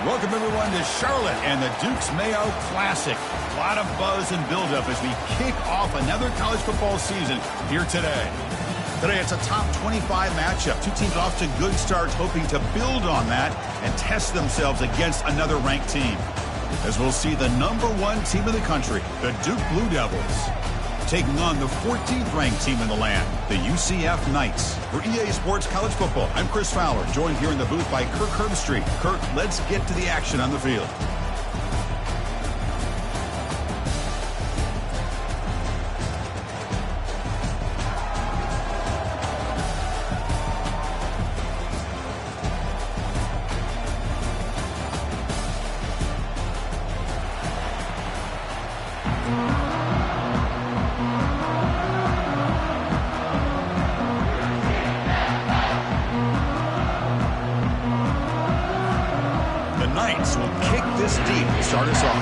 Welcome, everyone, to Charlotte and the Dukes Mayo Classic. A lot of buzz and buildup as we kick off another college football season here today. Today, it's a top 25 matchup. Two teams off to good starts, hoping to build on that and test themselves against another ranked team. As we'll see the #1 team in the country, the Duke Blue Devils, taking on the 14th ranked team in the land, the UCF Knights. For EA Sports College Football, I'm Chris Fowler, joined here in the booth by Kirk Herbstreit. Kirk, let's get to the action on the field. Start us off.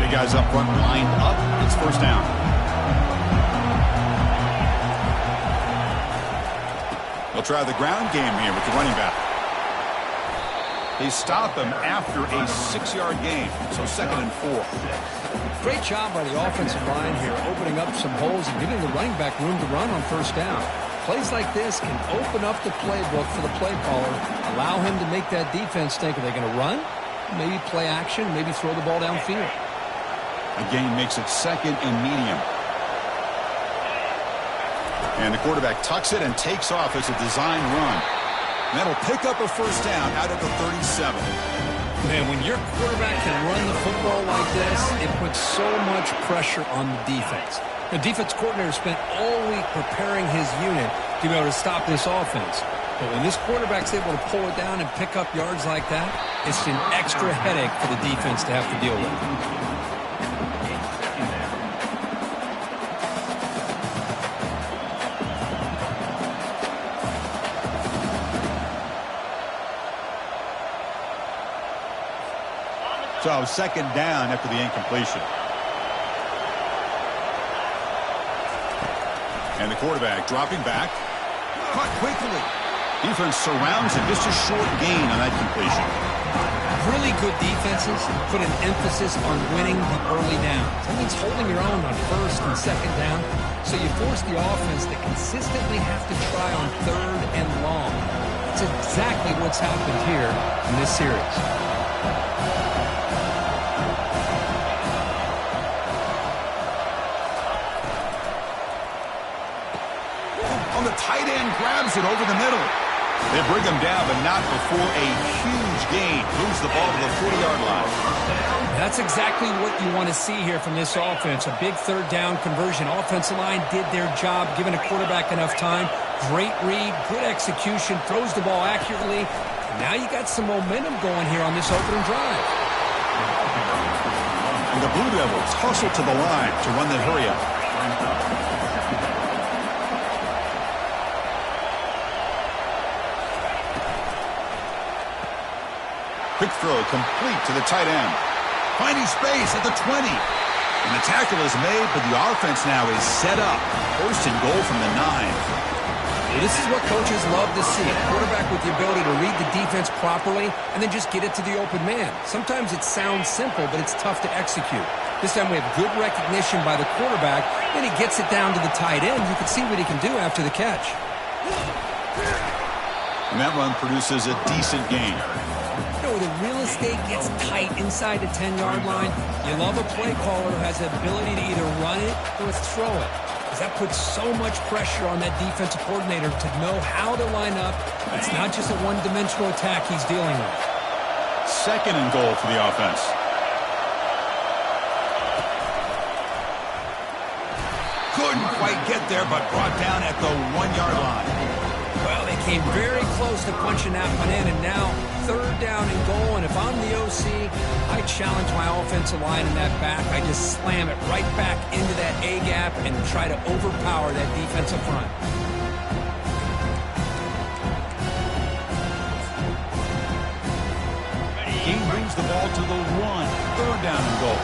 The guys up front lined up. It's first down. They'll try the ground game here with the running back. They stop him after a 6-yard gain, so 2nd and 4. Great job by the offensive line here, opening up some holes and giving the running back room to run on first down. Plays like this can open up the playbook for the play caller, allow him to make that defense think, are they going to run? Maybe play action, maybe throw the ball downfield. The gain makes it 2nd and medium. And the quarterback tucks it and takes off as a design run. And that'll pick up a first down out of the 37. Man, when your quarterback can run the football like this, it puts so much pressure on the defense. The defense coordinator spent all week preparing his unit to be able to stop this offense. But when this quarterback's able to pull it down and pick up yards like that, it's an extra headache for the defense to have to deal with. So 2nd down after the incompletion. And the quarterback dropping back. Caught quickly. Defense surrounds him. Just a short gain on that completion. Really good defenses put an emphasis on winning the early downs. That means holding your own on 1st and 2nd down. So you force the offense to consistently have to try on 3rd and long. That's exactly what's happened here in this series. The tight end grabs it over the middle. They bring him down, but not before a huge gain. Moves the ball to the 40-yard line. That's exactly what you want to see here from this offense. A big 3rd down conversion. Offensive line did their job, giving a quarterback enough time. Great read, good execution, throws the ball accurately. And now you got some momentum going here on this opening drive. And the Blue Devils hustle to the line to run the hurry-up. Quick throw complete to the tight end. Finding space at the 20. And the tackle is made, but the offense now is set up. 1st and goal from the 9. Well, this is what coaches love to see. A quarterback with the ability to read the defense properly and then just get it to the open man. Sometimes it sounds simple, but it's tough to execute. This time we have good recognition by the quarterback. Then he gets it down to the tight end. You can see what he can do after the catch. And that run produces a decent gain. The real estate gets tight inside the 10-yard line. You love a play caller who has the ability to either run it or throw it, because that puts so much pressure on that defensive coordinator to know how to line up. It's not just a one-dimensional attack he's dealing with. 2nd and goal for the offense. Couldn't quite get there, but brought down at the 1-yard line. Well, they came very close to punching that one in, and now third down and goal. And if I'm the OC, I challenge my offensive line in that back. I just slam it right back into that A-gap and try to overpower that defensive front. He brings the ball to the 1. Third down and goal.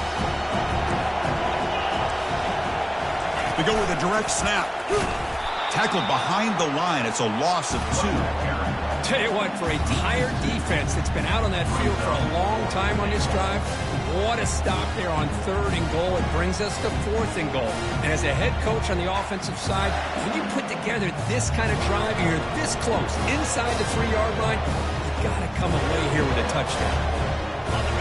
They go with a direct snap. Tackled behind the line. It's a loss of 2. Tell you what, for a tired defense that's been out on that field for a long time on this drive, what a stop there on third and goal. It brings us to fourth and goal. And as a head coach on the offensive side, when you put together this kind of drive, you're this close, inside the 3-yard line, you got to come away here with a touchdown.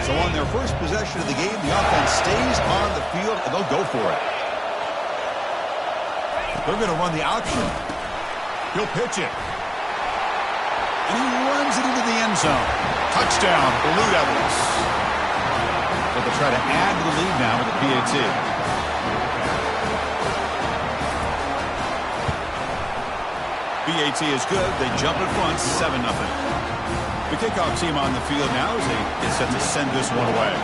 So on their first possession of the game, the offense stays on the field, and they'll go for it. They're going to run the option. He'll pitch it. And he runs it into the end zone. Touchdown, Blue Devils. But they'll try to add to the lead now with the PAT. PAT is good. They jump in front, 7-0. The kickoff team on the field now as they get set to send this one away.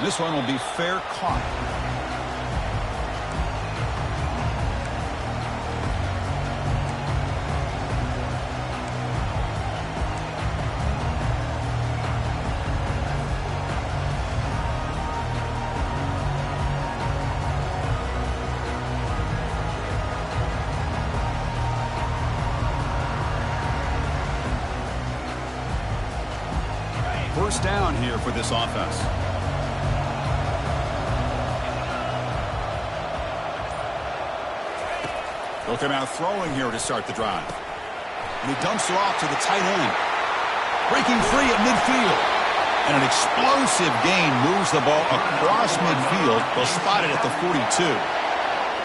This one will be fair caught. First down here for this offense. They'll come out throwing here to start the drive. And he dumps it off to the tight end. Breaking free at midfield. And an explosive gain moves the ball across midfield. They'll spot it at the 42.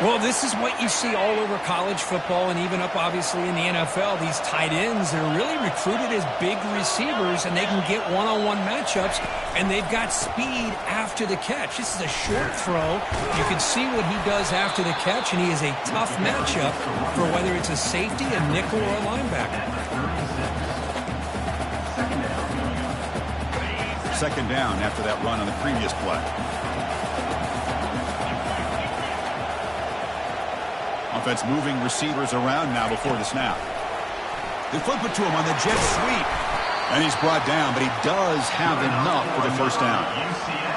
Well, this is what you see all over college football and even up, obviously, in the NFL. These tight ends, they're really recruited as big receivers, and they can get one-on-one matchups, and they've got speed after the catch. This is a short throw. You can see what he does after the catch, and he is a tough matchup for whether it's a safety, a nickel, or a linebacker. Second down after that run on the previous play. Offense moving receivers around now before the snap. They flip it to him on the jet sweep. And he's brought down, but he does have enough for the first down.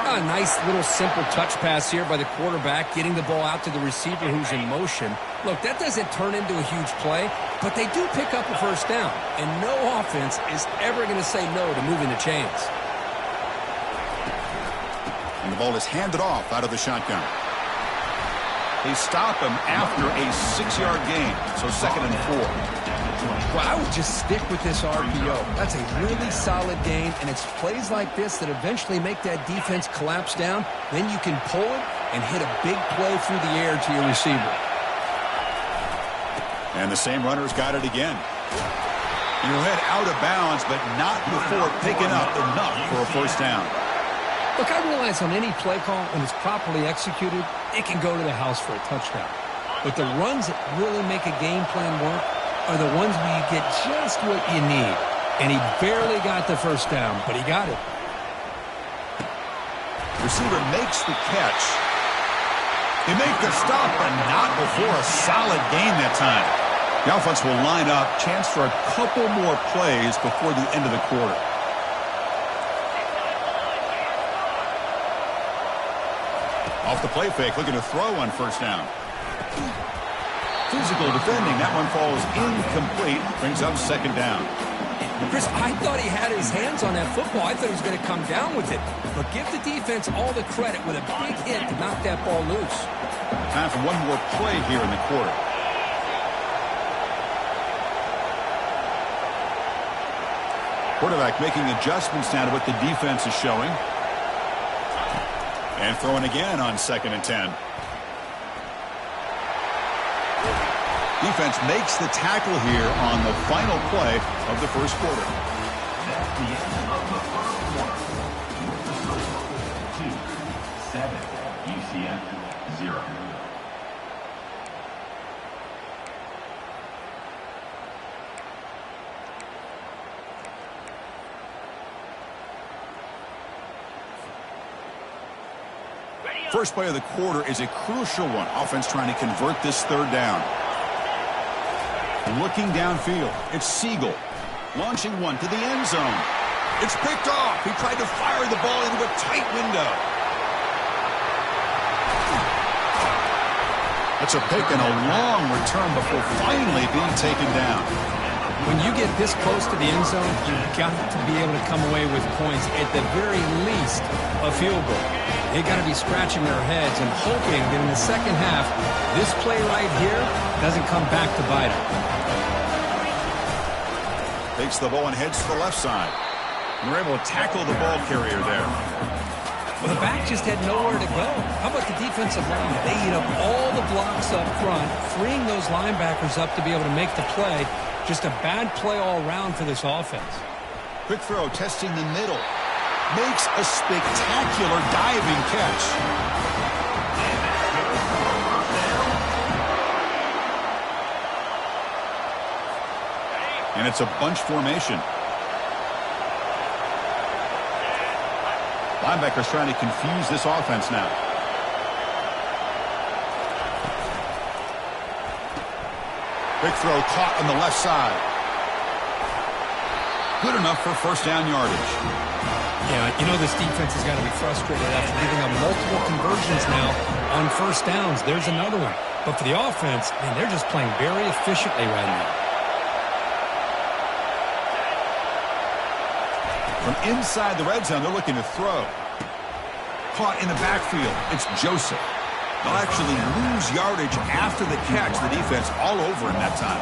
A nice little simple touch pass here by the quarterback, getting the ball out to the receiver who's in motion. Look, that doesn't turn into a huge play, but they do pick up a first down. And no offense is ever going to say no to moving the chains. And the ball is handed off out of the shotgun. They stop him after a 6-yard gain, so 2nd and 4. Well, I would just stick with this RPO. That's a really solid gain, and it's plays like this that eventually make that defense collapse down. Then you can pull it and hit a big play through the air to your receiver. And the same runner's got it again. He'll head out of bounds, but not before picking up enough for a first down. Look, I realize on any play call, when it's properly executed, it can go to the house for a touchdown. But the runs that really make a game plan work are the ones where you get just what you need. And he barely got the first down, but he got it. Receiver makes the catch. They make the stop, but not before a solid gain that time. The offense will line up. Chance for a couple more plays before the end of the quarter. Off the play fake, looking to throw on first down. Physical defending. That one falls incomplete. Brings up 2nd down. Chris, I thought he had his hands on that football. I thought he was going to come down with it. But give the defense all the credit with a big hit to knock that ball loose. Time for one more play here in the quarter. Quarterback making adjustments now to what the defense is showing. And throwing again on 2nd and 10. Defense makes the tackle here on the final play of the first quarter. That's the end of the first quarter. 7. UCF 0. First play of the quarter is a crucial one. Offense trying to convert this third down. Looking downfield, it's Siegel. Launching one to the end zone. It's picked off. He tried to fire the ball into a tight window. That's a pick and a long return before finally being taken down. When you get this close to the end zone, you've got to be able to come away with points, at the very least, a field goal. They got to be scratching their heads and hoping that in the second half, this play right here doesn't come back to bite them. Takes the ball and heads to the left side. And they're able to tackle the ball carrier there. Well, the back just had nowhere to go. How about the defensive line? They eat up all the blocks up front, freeing those linebackers up to be able to make the play. Just a bad play all around for this offense. Quick throw, testing the middle. Makes a spectacular diving catch. And it's a bunch formation. Linebackers trying to confuse this offense now. Big throw caught on the left side. Good enough for first down yardage. Yeah, you know this defense has got to be frustrated after giving up multiple conversions now on first downs. There's another one. But for the offense, man, they're just playing very efficiently right now. From inside the red zone, they're looking to throw. Caught in the backfield. It's Joseph. They'll actually lose yardage after the catch. The defense all over him that time.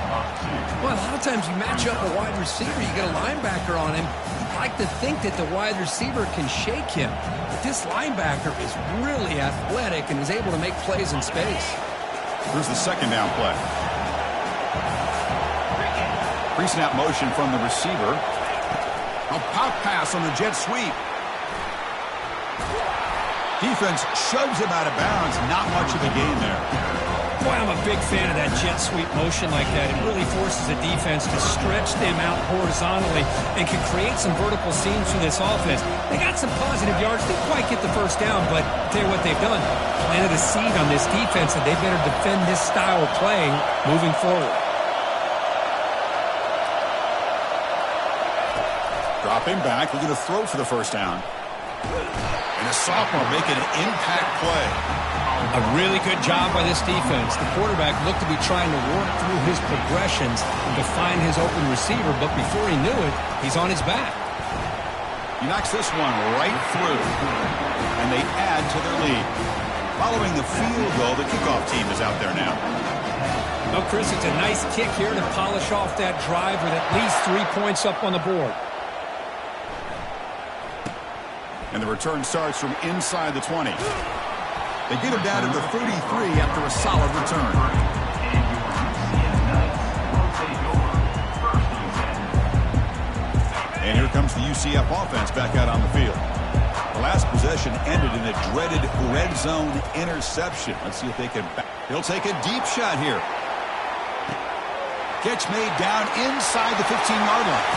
Well, a lot of times you match up a wide receiver, you get a linebacker on him. You'd like to think that the wide receiver can shake him. But this linebacker is really athletic and is able to make plays in space. Here's the second down play. Pre-snap motion from the receiver. A pop pass on the jet sweep. Defense shoves him out of bounds. Not much of a gain there. Boy, I'm a big fan of that jet sweep motion like that. It really forces the defense to stretch them out horizontally and can create some vertical seams for this offense. They got some positive yards. Didn't quite get the first down, but I'll tell you what they've done. Planted a seed on this defense that they better defend this style of playing moving forward. Dropping back, looking to throw for the first down. And a sophomore making an impact play. A really good job by this defense. The quarterback looked to be trying to work through his progressions to find his open receiver, but before he knew it, he's on his back. He knocks this one right through, and they add to their lead. Following the field goal, the kickoff team is out there now. Well, Chris, it's a nice kick here to polish off that drive with at least 3 points up on the board. And the return starts from inside the 20. They get him down to the 33 after a solid return. And here comes the UCF offense back out on the field. The last possession ended in a dreaded red zone interception. Let's see if they can. He'll take a deep shot here. Catch made down inside the 15-yard line.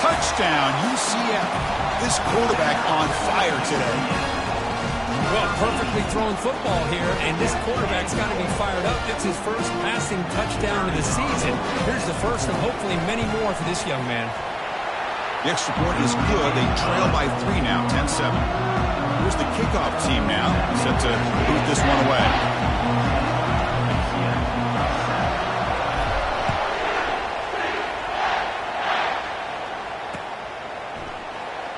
Touchdown, UCF. This quarterback on fire today. Well, perfectly thrown football here, and this quarterback's got to be fired up. It's his first passing touchdown of the season. Here's the first of hopefully many more for this young man. The extra point is good. They trail by 3 now, 10-7. Here's the kickoff team now, set to boot this one away.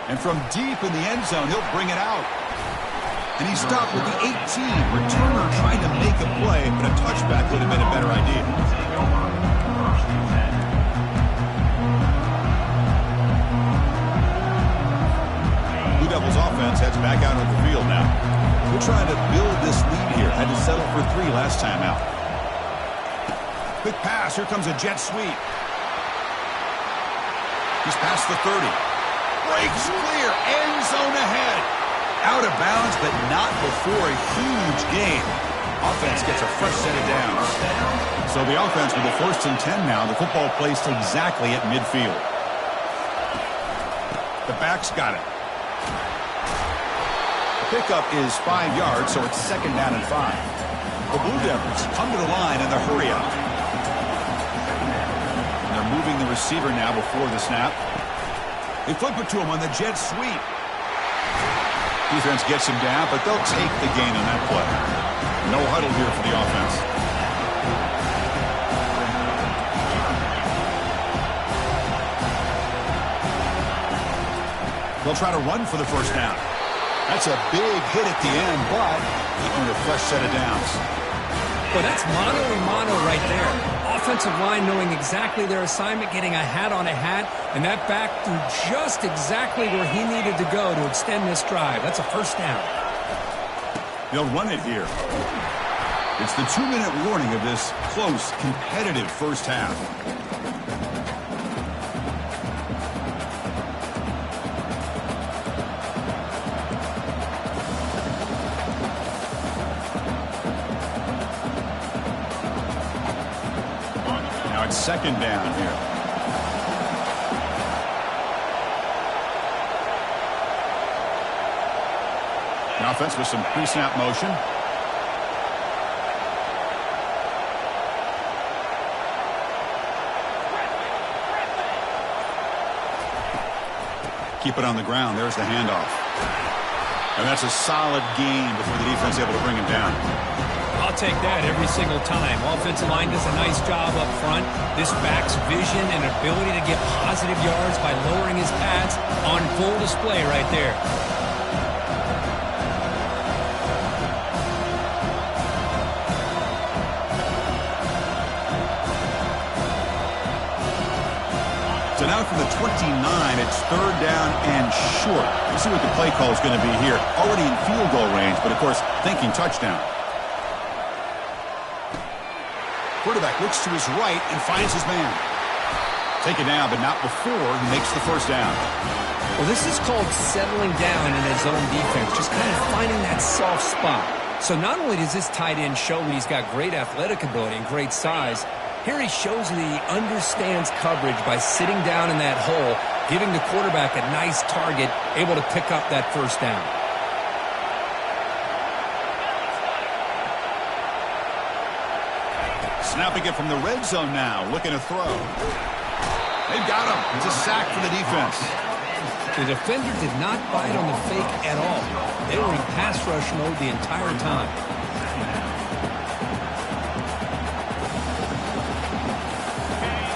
And from deep in the end zone, he'll bring it out. And he's stopped with the 18. Returner trying to make a play, but a touchback would have been a better idea. Blue Devils offense heads back out on the field now. We're trying to build this lead here. Had to settle for 3 last time out. Quick pass. Here comes a jet sweep. He's past the 30. Breaks clear. End zone ahead. Out of bounds, but not before a huge gain. Offense gets a fresh set of downs. So the offense with the 1st and 10 now. The football placed exactly at midfield. The back's got it. The pickup is 5 yards, so it's 2nd down and 5. The Blue Devils come to the line in the hurry up. And they're moving the receiver now before the snap. They flip it to him on the jet sweep. Defense gets him down, but they'll take the gain on that play. No huddle here for the offense. They'll try to run for the 1st down. That's a big hit at the end, but they earn a fresh set of downs. Well, that's mano-a-mano right there. Offensive line knowing exactly their assignment, getting a hat on a hat, and that back threw just exactly where he needed to go to extend this drive. That's a 1st down. They'll run it here. It's the 2-minute warning of this close, competitive 1st half. Now it's 2nd down here. The offense with some pre-snap motion. Keep it on the ground. There's the handoff. And that's a solid gain before the defense is able to bring him down. I'll take that every single time. Offensive line does a nice job up front. This back's vision and ability to get positive yards by lowering his pads on full display right there. So now from the 29, it's 3rd down and short. We'll see what the play call is going to be here. Already in field goal range, but of course, thinking touchdown. Quarterback looks to his right and finds his man. Take it down, but not before he makes the 1st down. Well, this is called settling down in his own defense, just kind of finding that soft spot. So not only does this tight end show that he's got great athletic ability and great size, here he shows that he understands coverage by sitting down in that hole, giving the quarterback a nice target, able to pick up that 1st down. Snapping it from the red zone now, looking to throw. They've got him. It's a sack for the defense. The defender did not bite on the fake at all. They were in pass rush mode the entire time.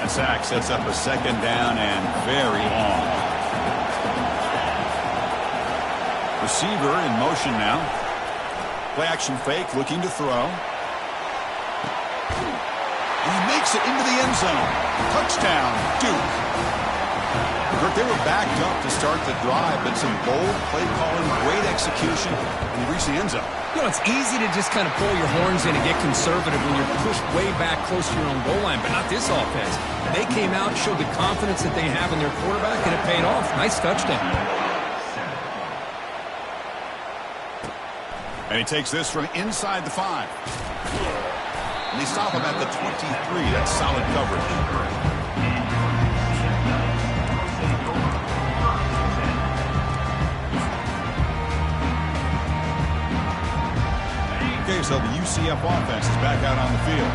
A sack sets up a 2nd down and very long. Receiver in motion now. Play action fake, looking to throw. And he makes it into the end zone. Touchdown, Duke. They were backed up to start the drive, but some bold play calling, great execution, and he reached the end zone. You know, it's easy to just kind of pull your horns in and get conservative when you're pushed way back close to your own goal line, but not this offense. They came out and showed the confidence that they have in their quarterback, and it paid off. Nice touchdown. And he takes this from inside the 5. And they stop him at the 23. That's solid coverage. Okay, so the UCF offense is back out on the field.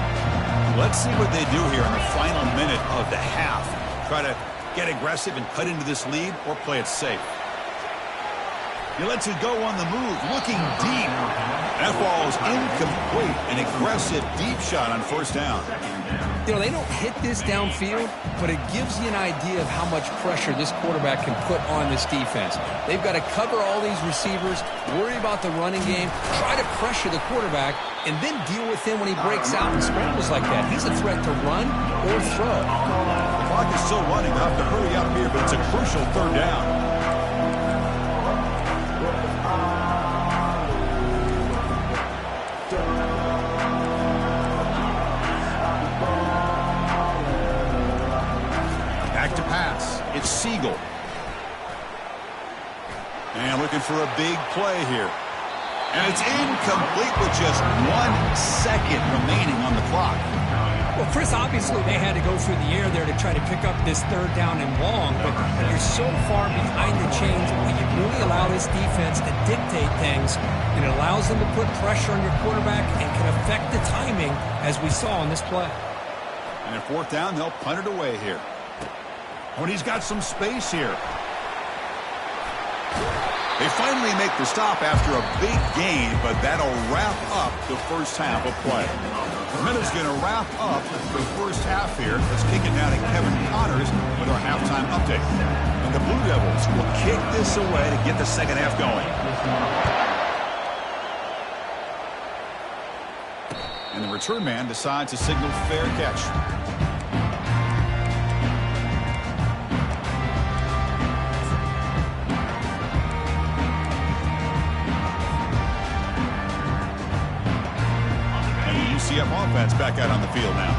Let's see what they do here in the final minute of the half. Try to get aggressive and cut into this lead or play it safe. He lets it go on the move, looking deep. That ball is incomplete. An aggressive deep shot on 1st down. You know, they don't hit this downfield, but it gives you an idea of how much pressure this quarterback can put on this defense. They've got to cover all these receivers, worry about the running game, try to pressure the quarterback, and then deal with him when he breaks out and scrambles like that. He's a threat to run or throw. The clock is still running. They'll have to hurry up here, but it's a crucial 3rd down. Back to pass. It's Siegel. And looking for a big play here. And it's incomplete with just 1 second remaining on the clock. Well, Chris, obviously they had to go through the air there to try to pick up this third down and long, but you're so far behind the chains when you really allow this defense to dictate things, and it allows them to put pressure on your quarterback and can affect the timing, as we saw on this play. And at fourth down, they'll punt it away here. Oh, and he's got some space here. They finally make the stop after a big gain, but that'll wrap up the first half of play. Minutes going to wrap up the first half here. Let's kick it down to Kevin Connors with our halftime update. And the Blue Devils will kick this away to get the second half going. And the return man decides to signal fair catch. UCF offense back out on the field now.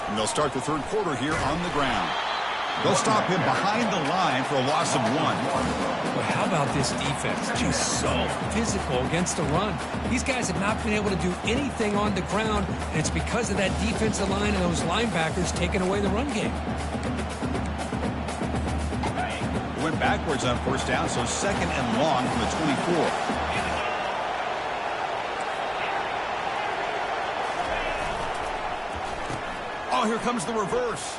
And they'll start the third quarter here on the ground. They'll stop him behind the line for a loss of 1. Well, how about this defense? Just so physical against the run. These guys have not been able to do anything on the ground, and it's because of that defensive line and those linebackers taking away the run game. Went backwards on first down, so second and long from the 24. Oh, here comes the reverse.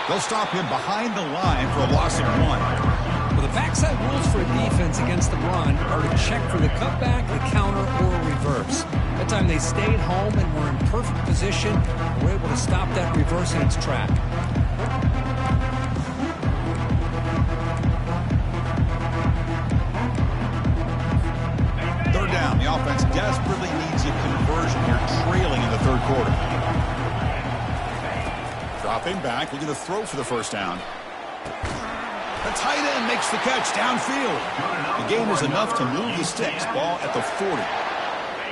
They'll stop him behind the line for a loss of 1. Well, the backside rules for a defense against the run are to check for the cutback, the counter, or a reverse. That time they stayed home and were in perfect position. Were able to stop that reverse in its track. Third down. The offense desperately needs a conversion here, trailing in the third quarter. Dropping back, looking to throw for the first down. The tight end makes the catch downfield. The gain is enough to move the sticks. Ball at the 40.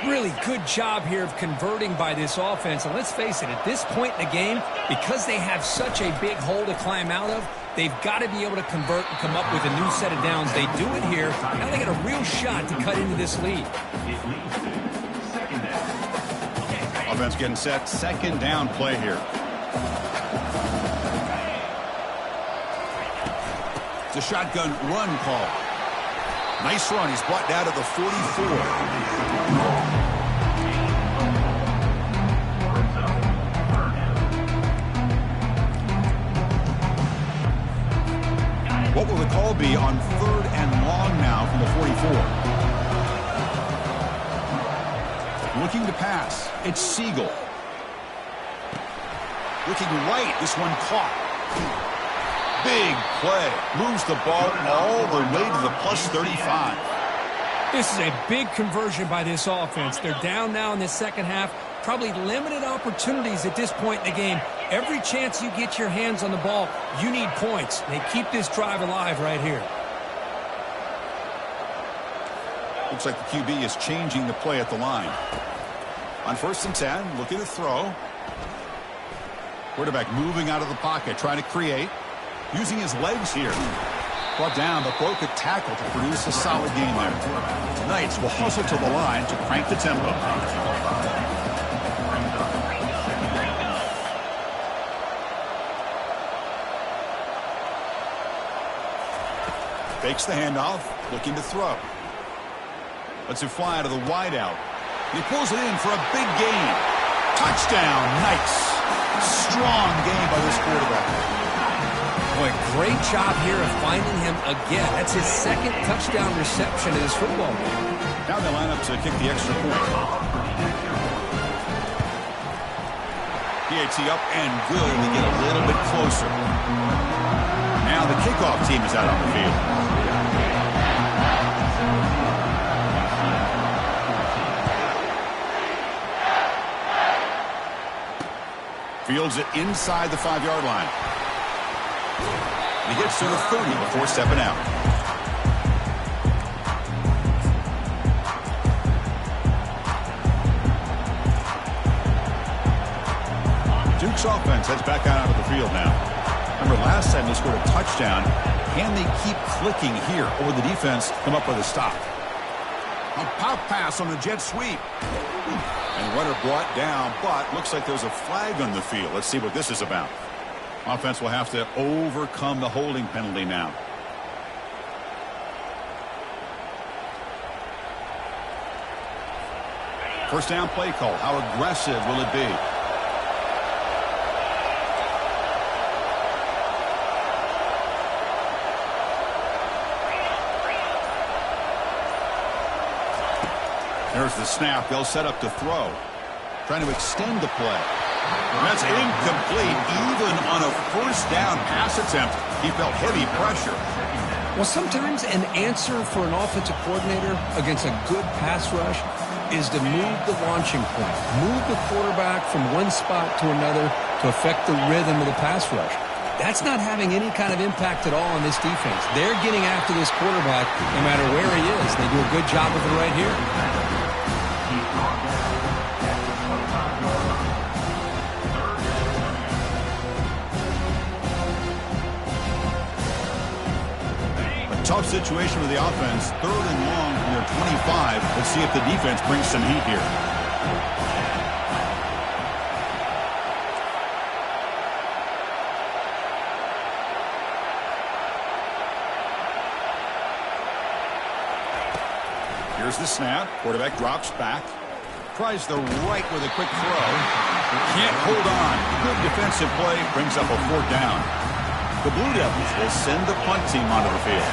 Really good job here of converting by this offense. And let's face it, at this point in the game, because they have such a big hole to climb out of, they've got to be able to convert and come up with a new set of downs. They do it here. Now they got a real shot to cut into this lead. Offense getting set. Second down play here. It's a shotgun run call. Nice run. He's brought down to the 44. What will the call be on third and long now from the 44? Looking to pass. It's Siegel. Looking right. This one caught. Big play. Moves the ball all the way to the plus 35. This is a big conversion by this offense. They're down now in the second half. Probably limited opportunities at this point in the game. Every chance you get your hands on the ball, you need points. They keep this drive alive right here. Looks like the QB is changing the play at the line. On first and 10, looking to throw. Quarterback moving out of the pocket, trying to create. Using his legs here. Brought down, but broke a tackle to produce a solid game there. Knights will hustle to the line to crank the tempo. Fakes the handoff, looking to throw. Lets it fly to the wideout. He pulls it in for a big gain. Touchdown, Knights. Strong game by this quarterback. Boy, great job here of finding him again. That's his second touchdown reception in this football game. Now they line up to kick the extra point. PAT up and good to get a little bit closer. Now the kickoff team is out on the field. Fields it inside the 5-yard line. He gets to the 30 before stepping out. Dukes Duke's offense heads back out onto the field now. Remember, last time they scored a touchdown. Can they keep clicking here, or the defense come up with a stop? A pop pass on the jet sweep. And runner brought down, but looks like there's a flag on the field. Let's see what this is about. Offense will have to overcome the holding penalty now. First down play call. How aggressive will it be? There's the snap. They'll set up to throw. Trying to extend the play. That's incomplete. Even on a first down pass attempt, he felt heavy pressure. Well, sometimes an answer for an offensive coordinator against a good pass rush is to move the launching point. Move the quarterback from one spot to another to affect the rhythm of the pass rush. That's not having any kind of impact at all on this defense. They're getting after this quarterback no matter where he is. They do a good job of it right here. Tough situation with the offense. 3rd and long from their 25. Let's see if the defense brings some heat here. Here's the snap. Quarterback drops back. Tries the right with a quick throw. Can't hold on. Good defensive play. Brings up a 4th down. The Blue Devils will send the punt team onto the field.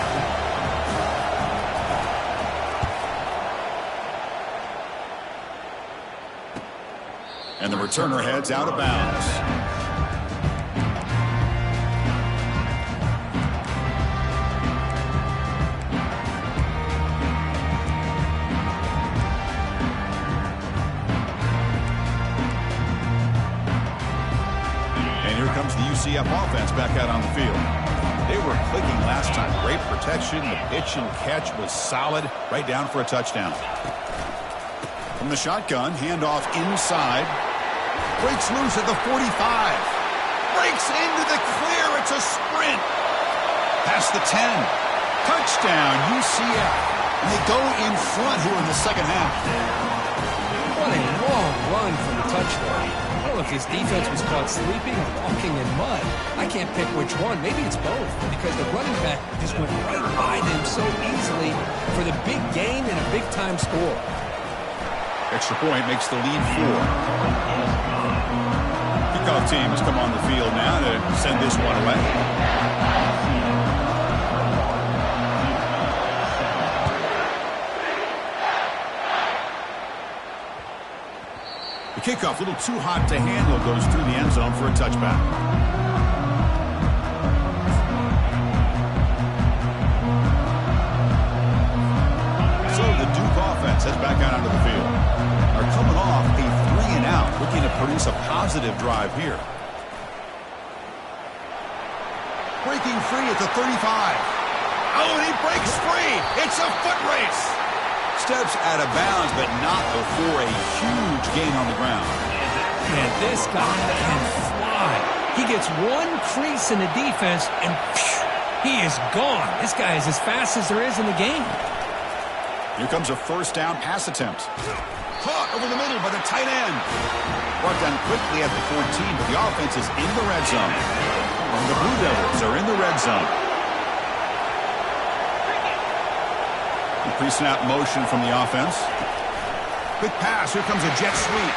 And the returner heads out of bounds. And here comes the UCF offense back out on the field. They were clicking last time. Great protection. The pitch and catch was solid. Right down for a touchdown. From the shotgun, handoff inside. Breaks loose at the 45. Breaks into the clear. It's a sprint. Past the 10. Touchdown, UCF. And they go in front here in the second half. What a long run from the touchdown. I don't know if this defense was caught sleeping or walking in mud. I can't pick which one. Maybe it's both, because the running back just went right by them so easily for the big gain and a big-time score. Extra point makes the lead 4. Kickoff team has come on the field now to send this one away. The kickoff, a little too hot to handle, goes through the end zone for a touchback. So the Duke offense heads back out onto the field. Are coming off a 3-and-out, looking to produce a positive drive here. Breaking free at the 35. Oh, and he breaks free. It's a foot race. Steps out of bounds, but not before a huge gain on the ground. Man, this guy can fly. He gets one crease in the defense, and he is gone. This guy is as fast as there is in the game. Here comes a first down pass attempt. Caught over the middle by the tight end. Brought down quickly at the 14, but the offense is in the red zone. And the Blue Devils are in the red zone. Pre-snap motion from the offense. Quick pass. Here comes a jet sweep.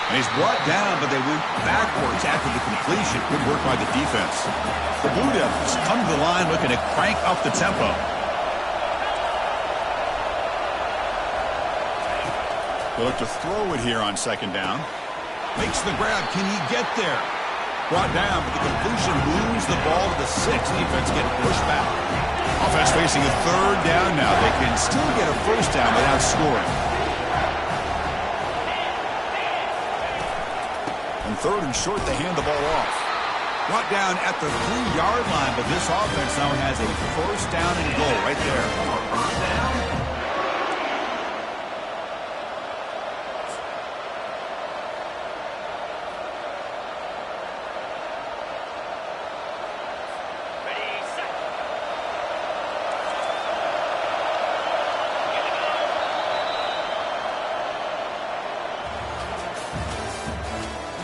And he's brought down, but they went backwards after the completion. Good work by the defense. The Blue Devils come to the line looking to crank up the tempo. They look to throw it here on second down. Makes the grab. Can he get there? Brought down, but the completion moves the ball to the 6. Defense getting pushed back. Offense facing a 3rd down now. They can still get a first down without scoring. And 3rd and short, they hand the ball off. Brought down at the 3-yard line, but this offense now has a first down and goal right there.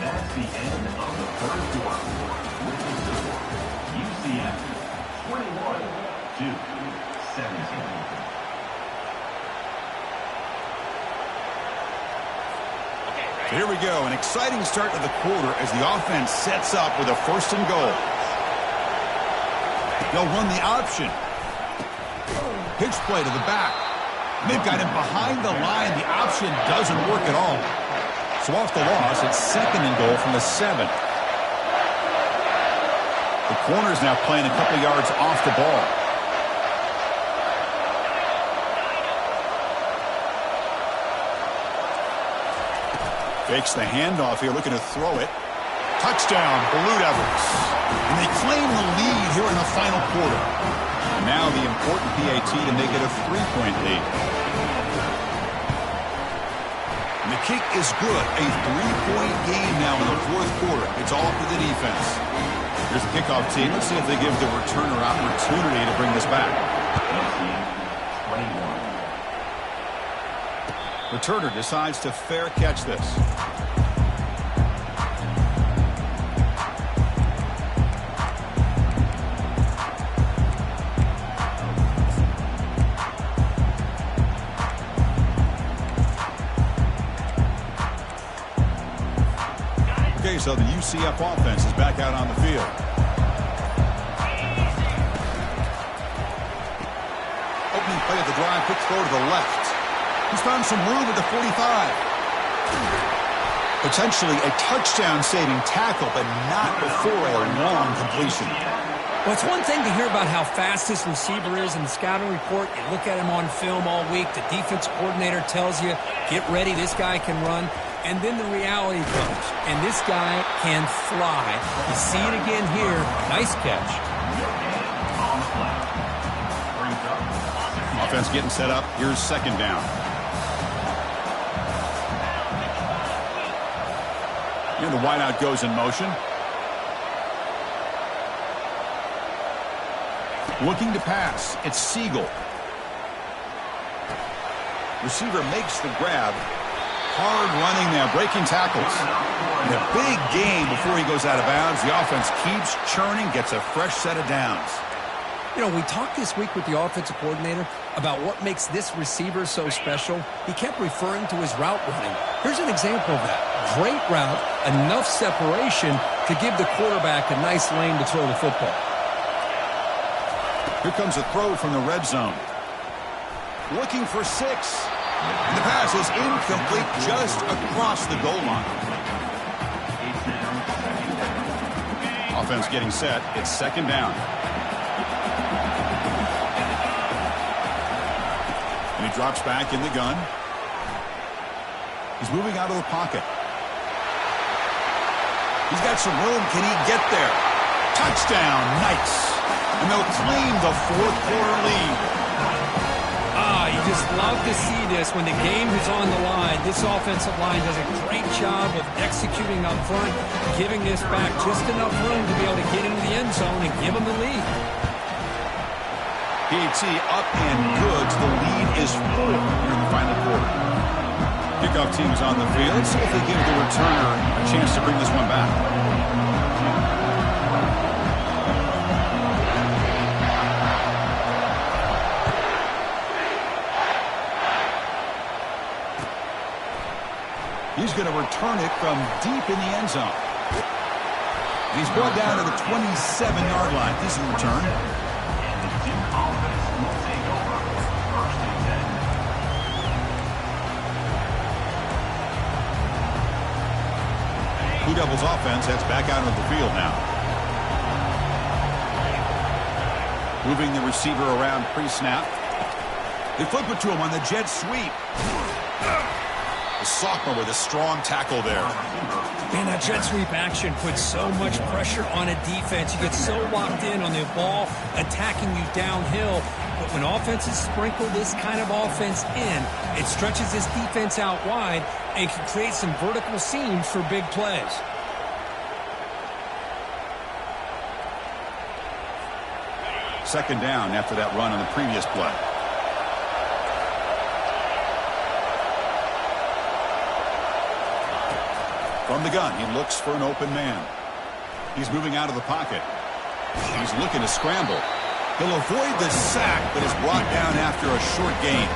That's the end of the first quarter. With the score, UCF 21, Duke 17. Here we go, an exciting start to the quarter as the offense sets up with a 1st and goal. They'll run the option. Pitch play to the back. They've got him behind the line. The option doesn't work at all. So off the loss, it's 2nd and goal from the 7. The corner's now playing a couple yards off the ball. Fakes the handoff here, looking to throw it. Touchdown, Blue Devils. And they claim the lead here in the final quarter. And now the important PAT to make it a 3-point lead. And the kick is good. A 3-point game now in the 4th quarter. It's all up to the defense. Here's the kickoff team. Let's see if they give the returner opportunity to bring this back. 21. Returner decides to fair catch this. Okay, so the UCF offense is back out on the field. Opening play of the drive, quick throw to the left. He's found some room at the 45. Potentially a touchdown-saving tackle, but not before a long completion. Well, it's one thing to hear about how fast this receiver is in the scouting report. You look at him on film all week. The defense coordinator tells you, get ready, this guy can run. And then the reality comes, and this guy can fly. You see it again here. Nice catch. Offense getting set up. Here's 2nd down. And the wideout goes in motion. Looking to pass. It's Siegel. Receiver makes the grab. Hard running now, breaking tackles. And a big gain before he goes out of bounds. The offense keeps churning, gets a fresh set of downs. You know, we talked this week with the offensive coordinator about what makes this receiver so special. He kept referring to his route running. Here's an example of that. Great route, enough separation to give the quarterback a nice lane to throw the football. Here comes a throw from the red zone. Looking for 6. And the pass is incomplete just across the goal line. Offense getting set. It's 2nd down. And he drops back in the gun. He's moving out of the pocket. He's got some room. Can he get there? Touchdown. Nice. And they'll claim the 4th quarter lead. You just love to see this when the game is on the line. This offensive line does a great job of executing up front, giving this back just enough room to be able to get into the end zone and give them the lead. PAT up and good. The lead is 4 here in the final quarter. Kickoff team is on the field. Let's see if they give the returner a chance to bring this one back. He's going to return it from deep in the end zone. He's brought down to the 27-yard line. This is the return. And the Duke offense will take over 1st and 10. Blue Devils offense heads back out of the field now. Moving the receiver around pre-snap. They flip it to him on the jet sweep. The sophomore with a strong tackle there. Man, that jet sweep action puts so much pressure on a defense. You get so locked in on the ball attacking you downhill. But when offenses sprinkle this kind of offense in, it stretches this defense out wide and can create some vertical seams for big plays. Second down after that run on the previous play. From the gun, he looks for an open man. He's moving out of the pocket. He's looking to scramble. He'll avoid the sack, but is brought down after a short gain.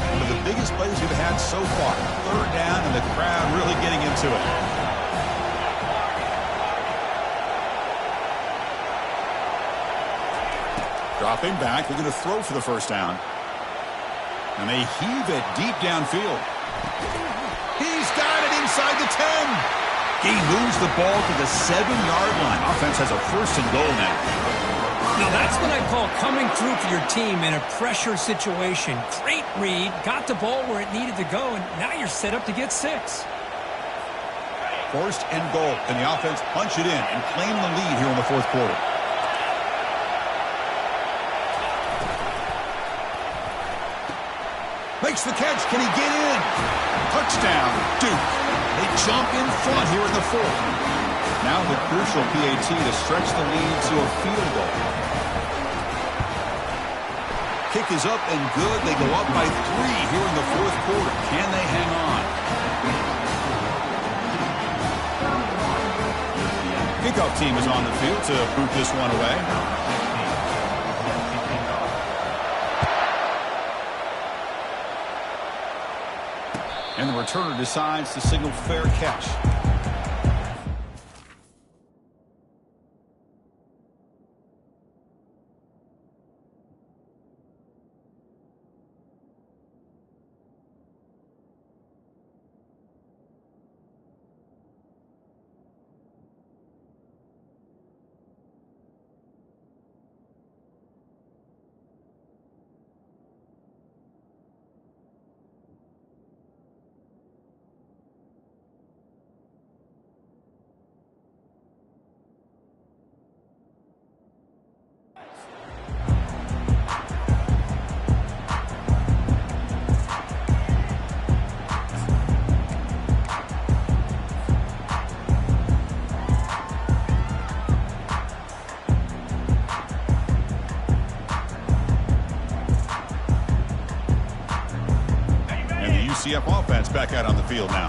One of the biggest plays we've had so far. Third down, and the crowd really getting into it. Dropping back, they're going to throw for the first down. And they heave it deep downfield. He's got it inside the 10. He moves the ball to the 7-yard line. Offense has a first and goal now. Now that's what I call coming through for your team in a pressure situation. Great read, got the ball where it needed to go, and now you're set up to get 6. First and goal. Can the offense punch it in and claim the lead here in the fourth quarter? Makes the catch. Can he get in? Touchdown, Duke. They jump in front here in the fourth. Now the crucial PAT to stretch the lead to a field goal. Kick is up and good. They go up by 3 here in the fourth quarter. Can they hang on? Kickoff team is on the field to boot this one away. And the returner decides to signal fair catch. UCF offense back out on the field now.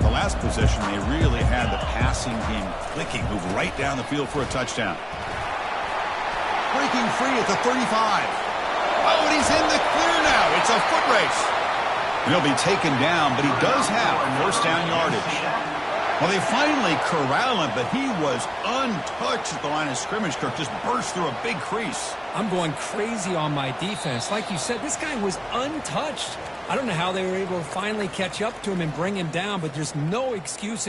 The last possession, they really had the passing game clicking, moved right down the field for a touchdown. Breaking free at the 35. Oh, and he's in the clear now. It's a foot race. He'll be taken down, but he does have first down yardage. Well, they finally corral him, but he was untouched at the line of scrimmage. Kirk just burst through a big crease. I'm going crazy on my defense. Like you said, this guy was untouched. I don't know how they were able to finally catch up to him and bring him down, but there's no excuse.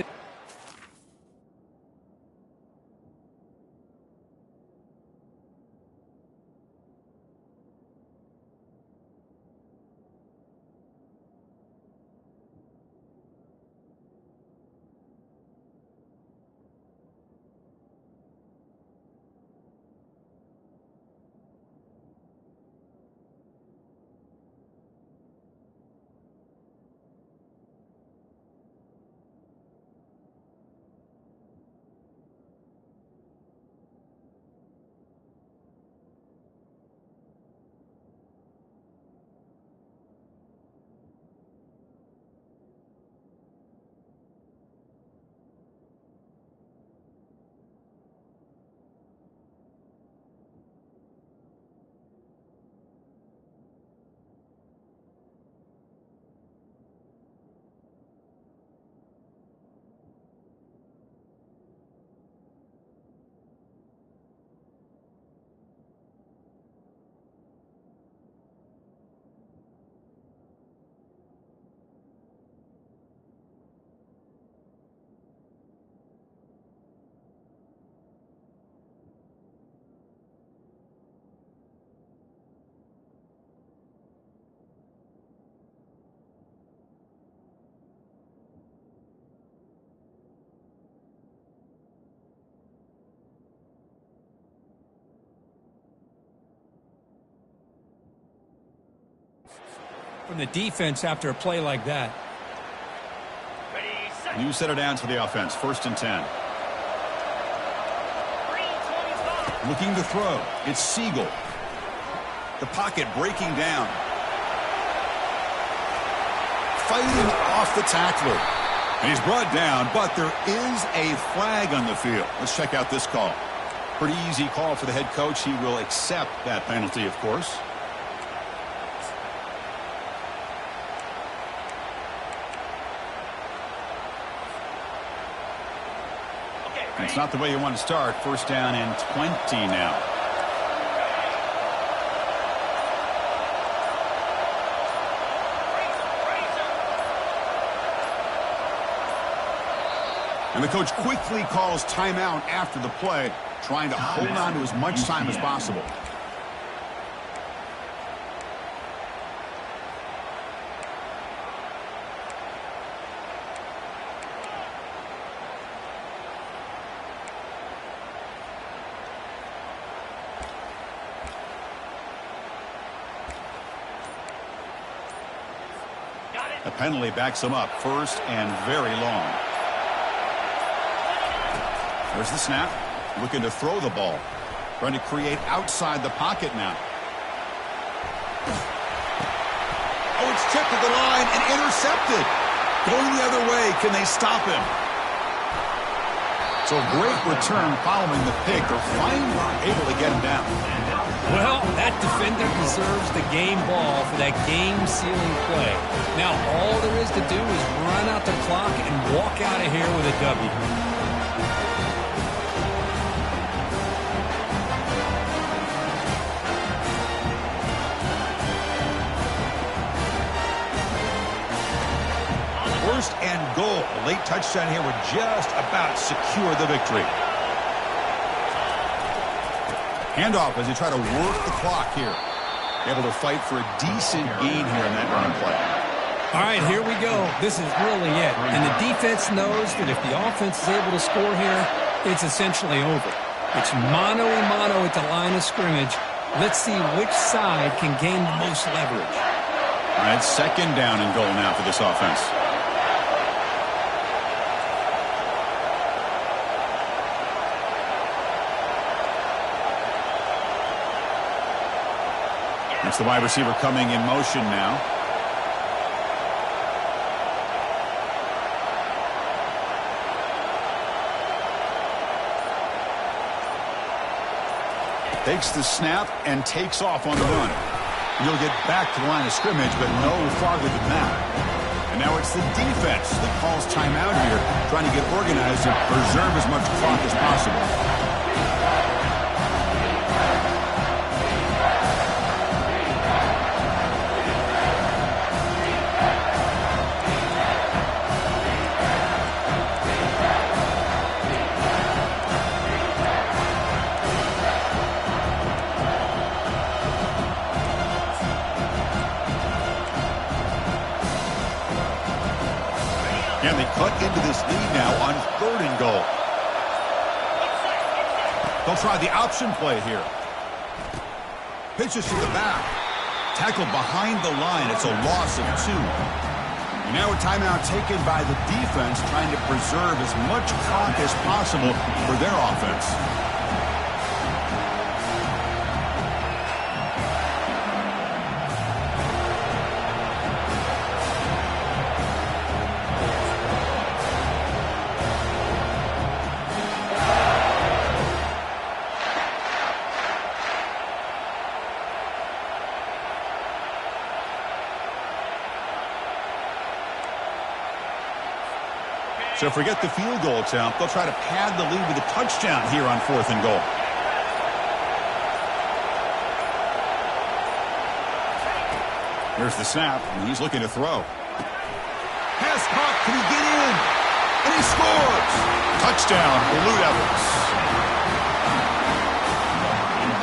From the defense after a play like that. You set it down to the offense. First and 10. Looking to throw. It's Siegel. The pocket breaking down. Fighting off the tackler. And he's brought down, but there is a flag on the field. Let's check out this call. Pretty easy call for the head coach. He will accept that penalty, of course. It's not the way you want to start. First down and 20 now. And the coach quickly calls timeout after the play, trying to hold on to as much time as possible. The penalty backs him up. First and very long. There's the snap. Looking to throw the ball. Trying to create outside the pocket now. Oh, it's tipped to the line and intercepted. Going the other way. Can they stop him? So great return following the pick. They're finally able to get him down. Well, that defender deserves the game ball for that game-sealing play. Now, all there is to do is run out the clock and walk out of here with a W. First and goal. A late touchdown here would just about secure the victory. Handoff as they try to work the clock here. Able to fight for a decent gain here in that run play. All right, here we go. This is really it. And the defense knows that if the offense is able to score here, it's essentially over. It's mano-a-mano at the line of scrimmage. Let's see which side can gain the most leverage. All right, second down and goal now for this offense. It's the wide receiver coming in motion now. Takes the snap and takes off on the run. You'll get back to the line of scrimmage, but no farther than that. And now it's the defense that calls timeout here, trying to get organized and preserve as much clock as possible. And they cut into this lead now on third and goal. They'll try the option play here. Pitches to the back. Tackled behind the line. It's a loss of 2. And now a timeout taken by the defense, trying to preserve as much clock as possible for their offense. So forget the field goal attempt. They'll try to pad the lead with a touchdown here on fourth and goal. Here's the snap, and he's looking to throw. Pass caught. Can he get in? And he scores! Touchdown, Blue Devils.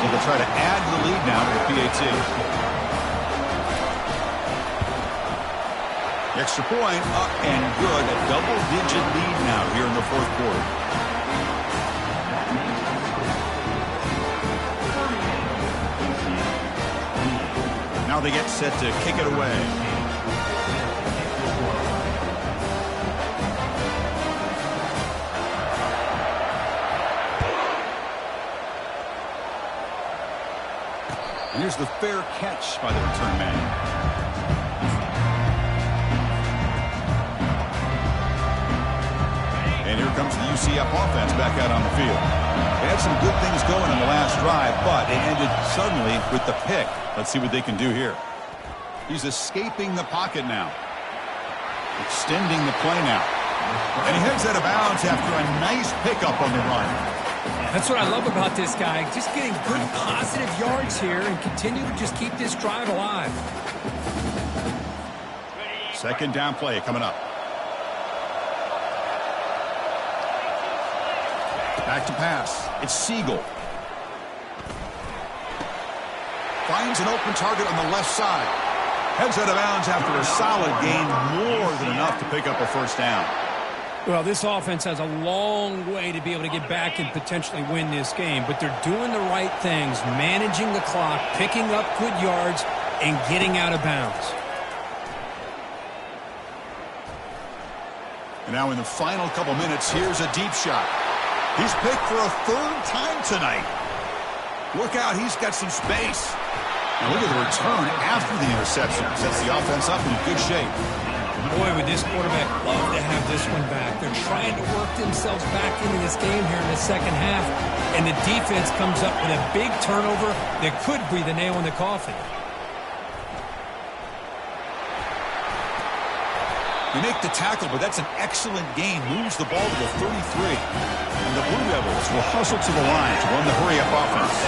So they'll try to add to the lead now with the PAT. Extra point up and good. A double-digit lead now here in the fourth quarter. Now they get set to kick it away. And here's the fair catch by the return man. And here comes the UCF offense back out on the field. They had some good things going on the last drive, but they ended suddenly with the pick. Let's see what they can do here. He's escaping the pocket now. Extending the play now. And he heads out of bounds after a nice pickup on the run. That's what I love about this guy. Just getting good positive yards here and continue to just keep this drive alive. Second down play coming up. Back to pass. It's Siegel. Finds an open target on the left side. Heads out of bounds after a solid gain, more than enough to pick up a first down. Well, this offense has a long way to be able to get back and potentially win this game, but they're doing the right things, managing the clock, picking up good yards, and getting out of bounds. And now in the final couple minutes, here's a deep shot. He's picked for a third time tonight. Look out, he's got some space. Now look at the return after the interception. Sets the offense up in good shape. Boy, would this quarterback love to have this one back. They're trying to work themselves back into this game here in the second half, and the defense comes up with a big turnover that could be the nail in the coffin. You make the tackle, but that's an excellent gain. Moves the ball to the 33. And the Blue Devils will hustle to the line to run the hurry-up offense.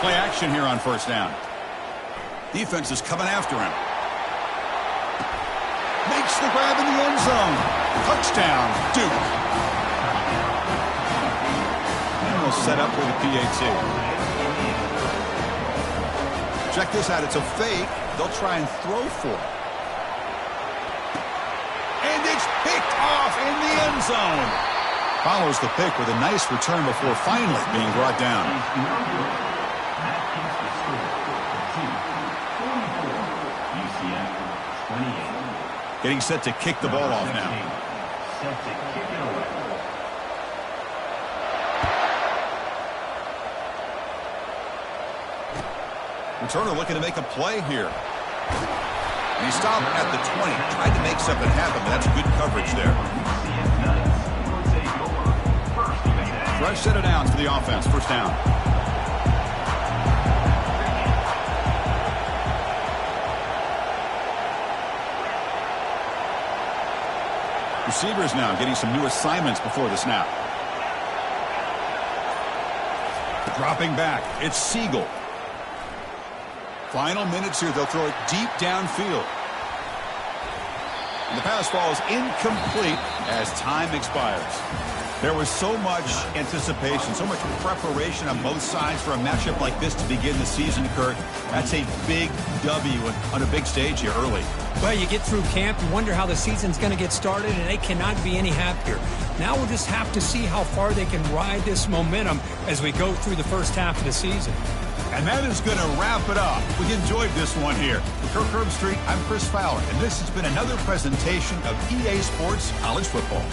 Play action here on first down. Defense is coming after him. Makes the grab in the end zone. Touchdown, Duke. And we'll set up with a PAT. Check this out. It's a fake. They'll try and throw for it. And it's picked off in the end zone. Follows the pick with a nice return before finally being brought down. Getting set to kick the ball off now. Returner looking to make a play here. And he stopped at the 20. Tried to make something happen, but that's good coverage there. Fresh set of downs for the offense. First down. Receivers now getting some new assignments before the snap. Dropping back. It's Siegel. Final minutes here. They'll throw it deep downfield. And the pass falls incomplete as time expires. There was so much anticipation, so much preparation on both sides for a matchup like this to begin the season, Kurt. That's a big W on a big stage here early. Well, you get through camp, you wonder how the season's going to get started, and they cannot be any happier. Now we'll just have to see how far they can ride this momentum as we go through the first half of the season. And that is going to wrap it up. We enjoyed this one here. For Kirk Herbstreit, I'm Chris Fowler, and this has been another presentation of EA Sports College Football.